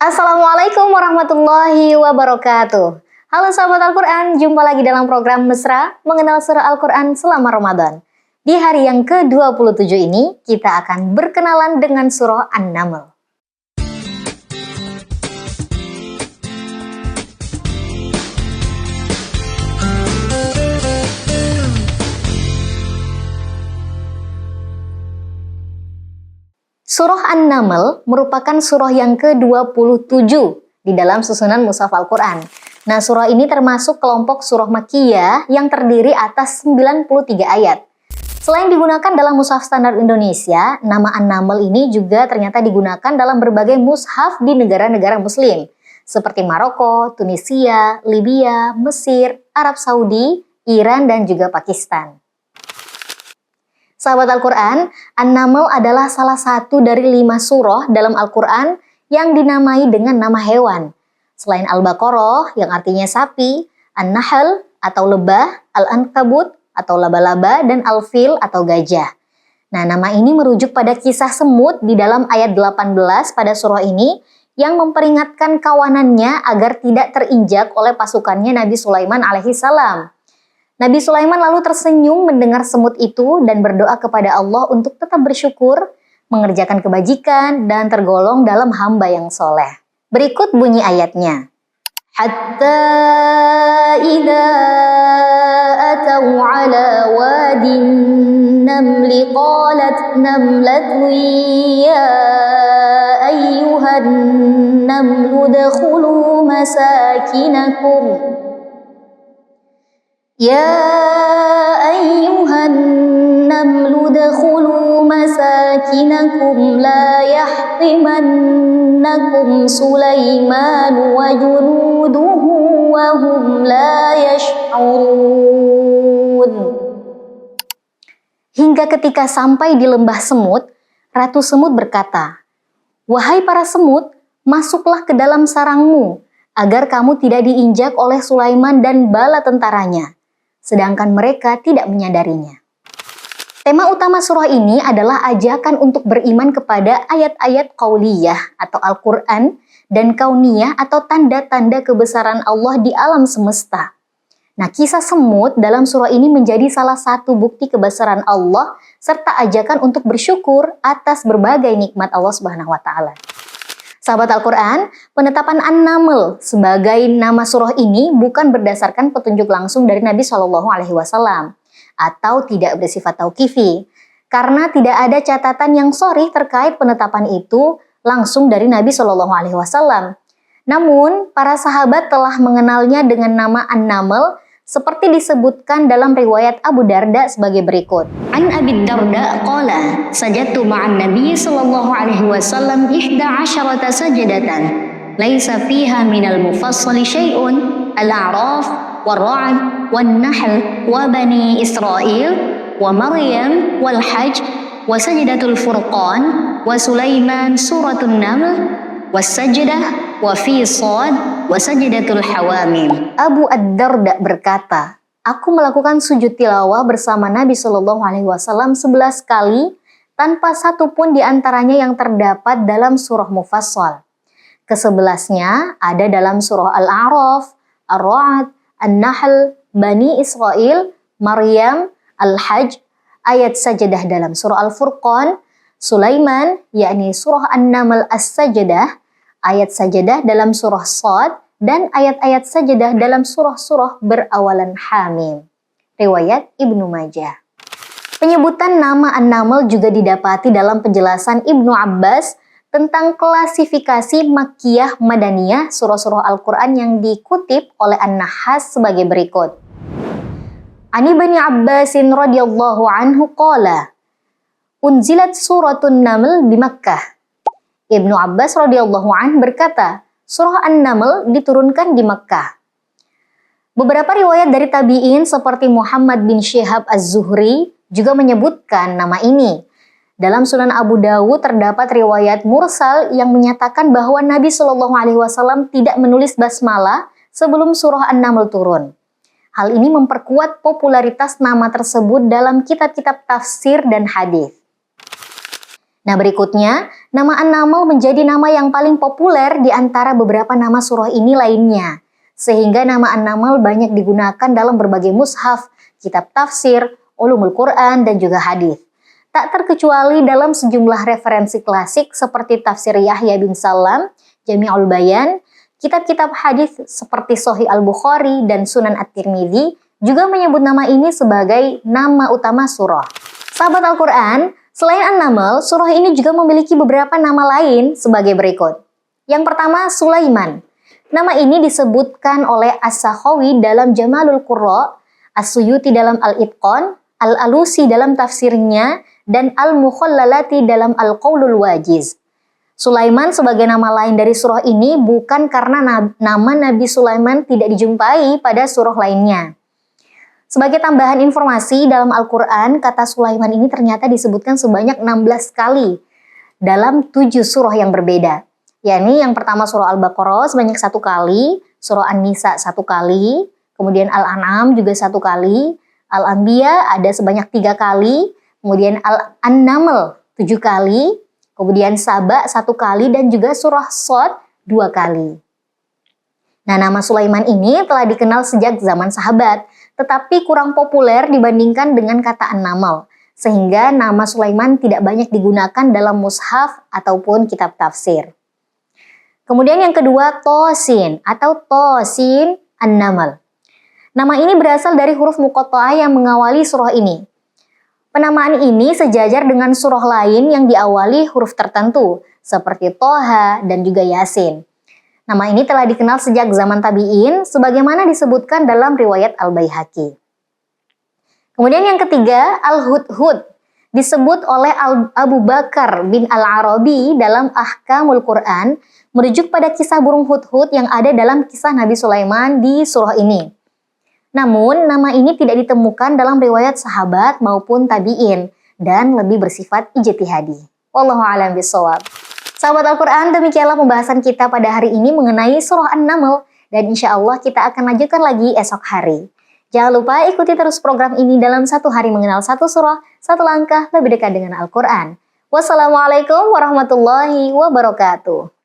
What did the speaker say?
Assalamualaikum warahmatullahi wabarakatuh. Halo sahabat Al-Quran, jumpa lagi dalam program Mesra mengenal surah Al-Quran selama Ramadan. Di hari yang ke-27 ini, kita akan berkenalan dengan surah An-Naml. Surah An-Naml merupakan surah yang ke-27 di dalam susunan Mushaf Al-Quran. Nah, surah ini termasuk kelompok surah Makkiyah yang terdiri atas 93 ayat. Selain digunakan dalam Mushaf Standar Indonesia, nama An-Naml ini juga ternyata digunakan dalam berbagai mushaf di negara-negara muslim, seperti Maroko, Tunisia, Libya, Mesir, Arab Saudi, Iran, dan juga Pakistan. Sahabat Al-Quran, An-Naml adalah salah satu dari 5 surah dalam Al-Quran yang dinamai dengan nama hewan. Selain Al-Baqarah yang artinya sapi, An-Nahl atau lebah, Al-Ankabut atau laba-laba, dan Al-Fil atau gajah. Nah, nama ini merujuk pada kisah semut di dalam ayat 18 pada surah ini yang memperingatkan kawanannya agar tidak terinjak oleh pasukannya Nabi Sulaiman alaihissalam. Nabi Sulaiman lalu tersenyum mendengar semut itu dan berdoa kepada Allah untuk tetap bersyukur, mengerjakan kebajikan, dan tergolong dalam hamba yang soleh. Berikut bunyi ayatnya. Hatta idza atau ala wadin namli qalat namlatun ya ayyuhan namlu dakhulu masakinakum Ya ayyuhan namlu dakhulu masakinakum la yahtimannakum Sulaiman wa junuduhu wa hum la yash'urun. Hingga ketika sampai di lembah semut, Ratu Semut berkata, "Wahai para semut, masuklah ke dalam sarangmu, agar kamu tidak diinjak oleh Sulaiman dan bala tentaranya." Sedangkan mereka tidak menyadarinya. Tema utama surah ini adalah ajakan untuk beriman kepada ayat-ayat qauliyah atau Al-Quran dan kauniyah atau tanda-tanda kebesaran Allah di alam semesta. Nah, kisah semut dalam surah ini menjadi salah satu bukti kebesaran Allah serta ajakan untuk bersyukur atas berbagai nikmat Allah Subhanahu wa Ta'ala. Sahabat Al-Quran, penetapan An-Naml sebagai nama surah ini bukan berdasarkan petunjuk langsung dari Nabi SAW atau tidak bersifat tauqifi, karena tidak ada catatan yang sharih terkait penetapan itu langsung dari Nabi SAW. Namun, para sahabat telah mengenalnya dengan nama An-Naml seperti disebutkan dalam riwayat Abu Darda sebagai berikut. An Abi Darda qala sajadtu ma'an Nabi sallallahu alaihi wasallam 11 sajadatan laisa fiha minal mufassal syai'un al-a'raf war-ra'd wan-nahl wa bani Israil wa Maryam wal hajj wa sajdatul furqan wa Sulaiman suratun naml was-sajdah wa fi sad wa sajdatul hawamim. Abu Ad-Darda berkata, aku melakukan sujud tilawah bersama Nabi SAW 11 kali tanpa satu pun di antaranya yang terdapat dalam surah Mufassal. Ke-11-nya ada dalam surah Al-A'raf, Ar-Ra'd, An-Nahl, Bani Israil, Maryam, Al-Hajj, ayat sajadah dalam surah Al-Furqan, Sulaiman, yakni surah An-Naml As-Sajdah, ayat sajadah dalam surah Sad, dan ayat-ayat sajadah dalam surah-surah berawalan Hamim. Riwayat Ibnu Majah. Penyebutan nama An-Naml juga didapati dalam penjelasan Ibnu Abbas tentang klasifikasi Makkiyah Madaniyah surah-surah Al-Quran yang dikutip oleh An-Nahas sebagai berikut. Ani Bani Abbasin radhiyallahu anhu qala unzilat suratun Naml di Makkah. Ibnu Abbas radhiyallahu anhu berkata, surah An-Naml diturunkan di Makkah. Beberapa riwayat dari tabi'in seperti Muhammad bin Syihab Az-Zuhri juga menyebutkan nama ini. Dalam Sunan Abu Dawud terdapat riwayat mursal yang menyatakan bahwa Nabi SAW tidak menulis basmalah sebelum surah An-Naml turun. Hal ini memperkuat popularitas nama tersebut dalam kitab-kitab tafsir dan hadis. Nah berikutnya, nama An-Naml menjadi nama yang paling populer di antara beberapa nama surah ini lainnya. Sehingga nama An-Naml banyak digunakan dalam berbagai mushaf, kitab tafsir, ulumul Quran, dan juga hadis. Tak terkecuali dalam sejumlah referensi klasik seperti tafsir Yahya bin Salam, Jami'ul Bayan, kitab-kitab hadis seperti Sahih Al-Bukhari dan Sunan At-Tirmidzi juga menyebut nama ini sebagai nama utama surah. Sahabat Al-Quran, selain An-Naml, surah ini juga memiliki beberapa nama lain sebagai berikut. Yang pertama, Sulaiman. Nama ini disebutkan oleh As-Sakhawi dalam Jamalul Qurra, As-Suyuti dalam Al-Itqan, Al-Alusi dalam tafsirnya, dan Al-Mukhallalati dalam Al-Qaulul Wajiz. Sulaiman sebagai nama lain dari surah ini bukan karena nama Nabi Sulaiman tidak dijumpai pada surah lainnya. Sebagai tambahan informasi, dalam Al-Quran, kata Sulaiman ini ternyata disebutkan sebanyak 16 kali dalam 7 surah yang berbeda. Yakni yang pertama surah Al-Baqarah sebanyak 1 kali, surah An-Nisa 1 kali, kemudian Al-An'am juga 1 kali, Al-Anbiya ada sebanyak 3 kali, kemudian An-Naml 7 kali, kemudian Saba 1 kali, dan juga surah Shad 2 kali. Nah, nama Sulaiman ini telah dikenal sejak zaman sahabat, tetapi kurang populer dibandingkan dengan kata An-Naml, sehingga nama Sulaiman tidak banyak digunakan dalam mushaf ataupun kitab tafsir. Kemudian yang kedua, Tosin atau Tosin An-Naml. Nama ini berasal dari huruf muqatta'ah yang mengawali surah ini. Penamaan ini sejajar dengan surah lain yang diawali huruf tertentu, seperti Toha dan juga Yasin. Nama ini telah dikenal sejak zaman tabi'in, sebagaimana disebutkan dalam riwayat Al-Baihaqi. Kemudian yang ketiga, Al-Hudhud, disebut oleh Abu Bakar bin Al-Arabi dalam Ahkamul Quran, merujuk pada kisah burung hudhud yang ada dalam kisah Nabi Sulaiman di surah ini. Namun, nama ini tidak ditemukan dalam riwayat sahabat maupun tabi'in dan lebih bersifat ijtihadi. Wallahu a'lam bishawab. Sahabat Al-Quran, demikianlah pembahasan kita pada hari ini mengenai surah An-Naml, dan insya Allah kita akan lanjutkan lagi esok hari. Jangan lupa ikuti terus program ini dalam 1 hari mengenal 1 surah, 1 langkah lebih dekat dengan Al-Quran. Wassalamualaikum warahmatullahi wabarakatuh.